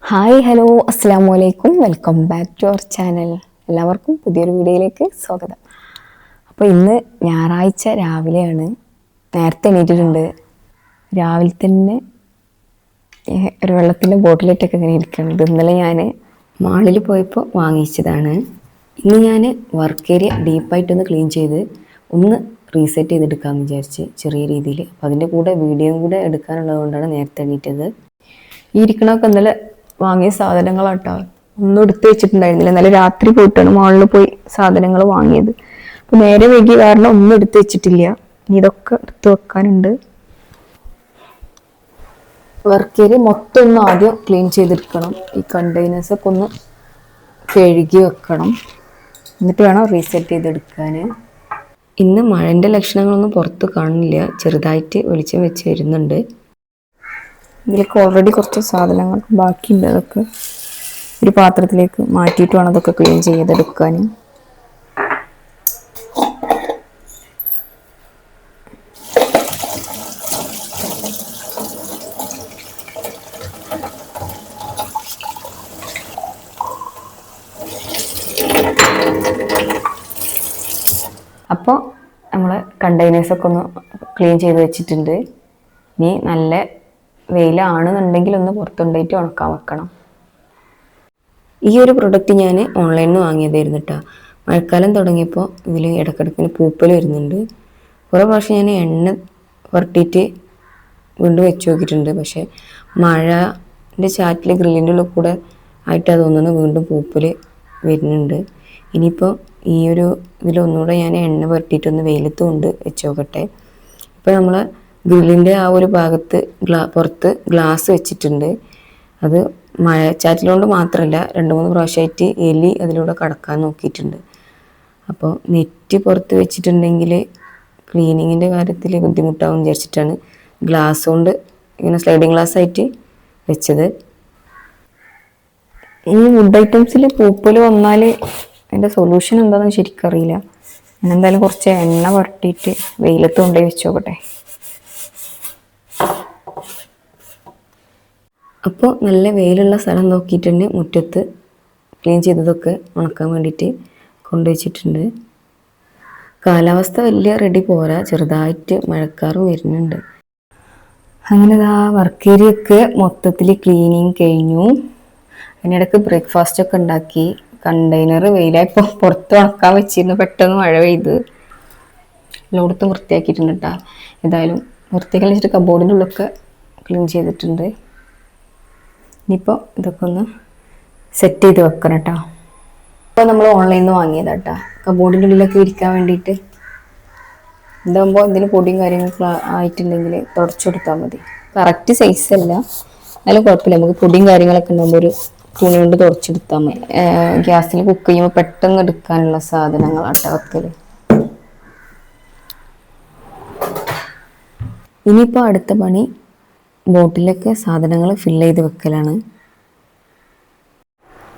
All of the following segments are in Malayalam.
ഹായ് ഹലോ അസ്സാം വലൈക്കും welcome back to our channel. എല്ലാവർക്കും പുതിയൊരു വീഡിയോയിലേക്ക് സ്വാഗതം. അപ്പോൾ ഇന്ന് ഞായറാഴ്ച രാവിലെയാണ്. നേരത്തെ എണീറ്റിട്ടുണ്ട്. രാവിലെ തന്നെ ഒരു വെള്ളത്തിൻ്റെ ബോട്ടിലിട്ടൊക്കെ ഇങ്ങനെ ഇരിക്കുന്നത്. ഇന്നലെ ഞാൻ മാളിൽ പോയപ്പോൾ വാങ്ങിച്ചതാണ്. ഇന്ന് ഞാൻ വർക്ക് ഏരിയ ഡീപ്പായിട്ടൊന്ന് ക്ലീൻ ചെയ്ത് ഒന്ന് റീസെറ്റ് ചെയ്തെടുക്കാമെന്ന് വിചാരിച്ച് ചെറിയ രീതിയിൽ. അപ്പോൾ അതിൻ്റെ കൂടെ വീഡിയോയും കൂടെ എടുക്കാനുള്ളത് കൊണ്ടാണ് നേരത്തെ എണീറ്റത്. ഈ ഇരിക്കണമൊക്കെ ഇന്നലെ വാങ്ങിയ സാധനങ്ങളാട്ടോ. ഒന്നും എടുത്ത് വെച്ചിട്ടുണ്ടായിരുന്നില്ല. ഇന്നലെ രാത്രി പോയിട്ടാണ് മാളിൽ പോയി സാധനങ്ങൾ വാങ്ങിയത്. അപ്പോൾ നേരെ വൈകി കാരണം ഒന്നും എടുത്ത് വെച്ചിട്ടില്ല. ഇനി ഇതൊക്കെ എടുത്ത് വെക്കാനുണ്ട്. വർക്ക് ഏരിയ മൊത്തം ഒന്ന് ആദ്യം ക്ലീൻ ചെയ്തെടുക്കണം. ഈ കണ്ടെയ്നേഴ്സൊക്കെ ഒന്ന് കഴുകി വെക്കണം. എന്നിട്ട് വേണം റീസെറ്റ് ചെയ്തെടുക്കാൻ. ഇന്ന് മഴൻ്റെ ലക്ഷണങ്ങളൊന്നും പുറത്ത് കാണില്ല. ചെറുതായിട്ട് വെളിച്ചം വെച്ച് വരുന്നുണ്ട്. ഇതിലേക്ക് ഓൾറെഡി കുറച്ച് സാധനങ്ങൾ ബാക്കിയുണ്ട്. അതൊക്കെ ഒരു പാത്രത്തിലേക്ക് മാറ്റിയിട്ട് വേണം അതൊക്കെ ക്ലീൻ ചെയ്തെടുക്കാൻ. അപ്പോൾ നമ്മൾ കണ്ടെയ്നേഴ്സൊക്കെ ഒന്ന് ക്ലീൻ ചെയ്ത് വെച്ചിട്ടുണ്ട്. ഇനി നല്ല വെയിലാണെന്നുണ്ടെങ്കിൽ ഒന്ന് പുറത്തുകൊണ്ടുപോയിട്ട് ഉണക്കാൻ വെക്കണം. ഈ ഒരു പ്രൊഡക്റ്റ് ഞാൻ ഓൺലൈനിൽ നിന്ന് വാങ്ങിയതായിരുന്നു കേട്ടോ. മഴക്കാലം തുടങ്ങിയപ്പോൾ ഇതിൽ ഇടയ്ക്കിടയ്ക്കിന് പൂപ്പൽ വരുന്നുണ്ട്. കുറേ പ്രാവശ്യം ഞാൻ എണ്ണ പുരട്ടിയിട്ട് വീണ്ടും വെച്ച് നോക്കിയിട്ടുണ്ട്. പക്ഷേ മഴൻ്റെ ചാറ്റിൽ ഗ്രില്ലിൻ്റെ ഉള്ളിൽ കൂടെ ആയിട്ടാണ് തോന്നുന്നു വീണ്ടും പൂപ്പൽ വരുന്നുണ്ട്. ഇനിയിപ്പോൾ ഈ ഒരു ഇതിലൊന്നുകൂടെ ഞാൻ എണ്ണ പുരട്ടിയിട്ടൊന്ന് വെയിലത്ത് കൊണ്ട് വെച്ച് നോക്കട്ടെ. ഇപ്പോൾ നമ്മൾ ഗ്രില്ലിൻ്റെ ആ ഒരു ഭാഗത്ത് പുറത്ത് ഗ്ലാസ് വെച്ചിട്ടുണ്ട്. അത് മഴച്ചാറ്റിലുകൊണ്ട് മാത്രമല്ല 2-3 പ്രാവശ്യമായിട്ട് എലി അതിലൂടെ കടക്കാൻ നോക്കിയിട്ടുണ്ട്. അപ്പോൾ നെറ്റ് പുറത്ത് വെച്ചിട്ടുണ്ടെങ്കിൽ ക്ലീനിങ്ങിൻ്റെ കാര്യത്തിൽ ബുദ്ധിമുട്ടാവും വിചാരിച്ചിട്ടാണ് ഗ്ലാസ് കൊണ്ട് ഇങ്ങനെ സ്ലൈഡിങ് ഗ്ലാസ് ആയിട്ട് വെച്ചത്. ഈ വുഡ് ഐറ്റംസിൽ പൂപ്പൽ വന്നാൽ അതിൻ്റെ സൊല്യൂഷൻ എന്താണെന്ന് ശരിക്കറിയില്ല. ഞാൻ എന്തായാലും കുറച്ച് എണ്ണ പുരട്ടിയിട്ട് വെയിലത്ത് കൊണ്ടുപോയി വെച്ച് നോക്കട്ടെ. അപ്പോൾ നല്ല വെയിലുള്ള സ്ഥലം നോക്കിയിട്ടുണ്ട്. മുറ്റത്ത് ക്ലീൻ ചെയ്തതൊക്കെ ഉണക്കാൻ വേണ്ടിയിട്ട് കൊണ്ടുവച്ചിട്ടുണ്ട്. കാലാവസ്ഥ വലിയ റെഡി പോരാ, ചെറുതായിട്ട് മഴക്കാറും വരുന്നുണ്ട്. അങ്ങനെ ആ വർക്ക് ഏരിയയൊക്കെ മൊത്തത്തിൽ ക്ലീനിങ് കഴിഞ്ഞു. അതിനിടയ്ക്ക് ബ്രേക്ക്ഫാസ്റ്റൊക്കെ ഉണ്ടാക്കി. കണ്ടെയ്നർ വെയിലായപ്പോൾ പുറത്ത് ഉണക്കാൻ വെച്ചിരുന്നു. പെട്ടെന്ന് മഴ പെയ്ത് എല്ലായിടത്തും വൃത്തിയാക്കിയിട്ടുണ്ട് കേട്ടോ. ഏതായാലും വൃത്തിയാക്കി വെച്ചിട്ട് കബോർഡിൻ്റെ ഉള്ളൊക്കെ ക്ലീൻ ചെയ്തിട്ടുണ്ട്. ഇനിയിപ്പോൾ ഇതൊക്കെ ഒന്ന് സെറ്റ് ചെയ്ത് വെക്കണം കേട്ടോ. ഇപ്പോൾ നമ്മൾ ഓൺലൈനിൽ നിന്ന് വാങ്ങിയതാണ് കേട്ടോ. കബോർഡിൻ്റെ ഉള്ളിലൊക്കെ ഇരിക്കാൻ വേണ്ടിയിട്ട്. ഇതാകുമ്പോൾ എന്തെങ്കിലും പൊടിയും കാര്യങ്ങളൊക്കെ ആയിട്ടുണ്ടെങ്കിൽ തുടച്ചു കൊടുത്താൽ മതി. കറക്റ്റ് സൈസല്ല, എന്നാലും കുഴപ്പമില്ല. നമുക്ക് പൊടിയും കാര്യങ്ങളൊക്കെ ഉണ്ടാകുമ്പോൾ ഒരു തുണി കൊണ്ട് തുടച്ചെടുത്താൽ മതി. ഗ്യാസിൽ കുക്ക് ചെയ്യുമ്പോൾ പെട്ടെന്ന് എടുക്കാനുള്ള സാധനങ്ങളാട്ടോ വെക്കൽ. ഇനിയിപ്പോൾ അടുത്ത പണി ബോട്ടിലൊക്കെ സാധനങ്ങൾ ഫില്ല് ചെയ്ത് വെക്കലാണ്.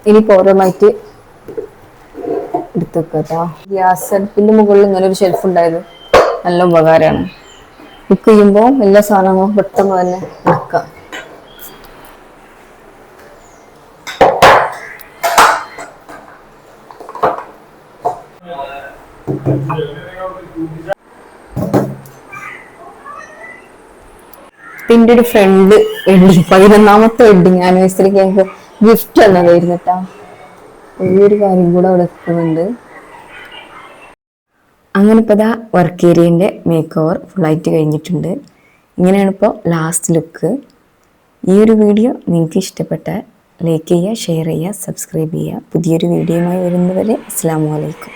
ഇനിയിപ്പോൾ ഓരോന്നായിട്ട് എടുത്ത് വെക്കാം കേട്ടോ. ഗ്യാസ് അടുപ്പിൻ്റെ മുകളിൽ ഇങ്ങനെ ഒരു ഷെൽഫ് ഉണ്ടായത് നല്ല ഉപകാരമാണ്. കുക്ക് ചെയ്യുമ്പോൾ എല്ലാ സാധനങ്ങളും പെട്ടെന്ന് തന്നെ വെക്കാം. എൻ്റെ ഒരു ഫ്രണ്ട് 11ാമത്തെ വെഡിങ് ആനിവേഴ്സറിക്ക് ഞങ്ങൾക്ക് ഗിഫ്റ്റ് തന്നതായിരുന്നു കേട്ടോ. ഈ ഒരു കാര്യം കൂടെ അവിടെ എത്തുന്നുണ്ട്. അങ്ങനെ ഇപ്പോൾ ഇതാ വർക്ക് ഏരിയൻ്റെ മേക്ക് ഓവർ ഫുള്ളായിട്ട് കഴിഞ്ഞിട്ടുണ്ട്. ഇങ്ങനെയാണ് ഇപ്പോൾ ലാസ്റ്റ് ലുക്ക്. ഈ ഒരു വീഡിയോ നിങ്ങൾക്ക് ഇഷ്ടപ്പെട്ടാൽ ലൈക്ക് ചെയ്യുക, ഷെയർ ചെയ്യുക, സബ്സ്ക്രൈബ് ചെയ്യുക. പുതിയൊരു വീഡിയോയുമായി വരുന്നവരെ അസ്സലാമു അലൈക്കും.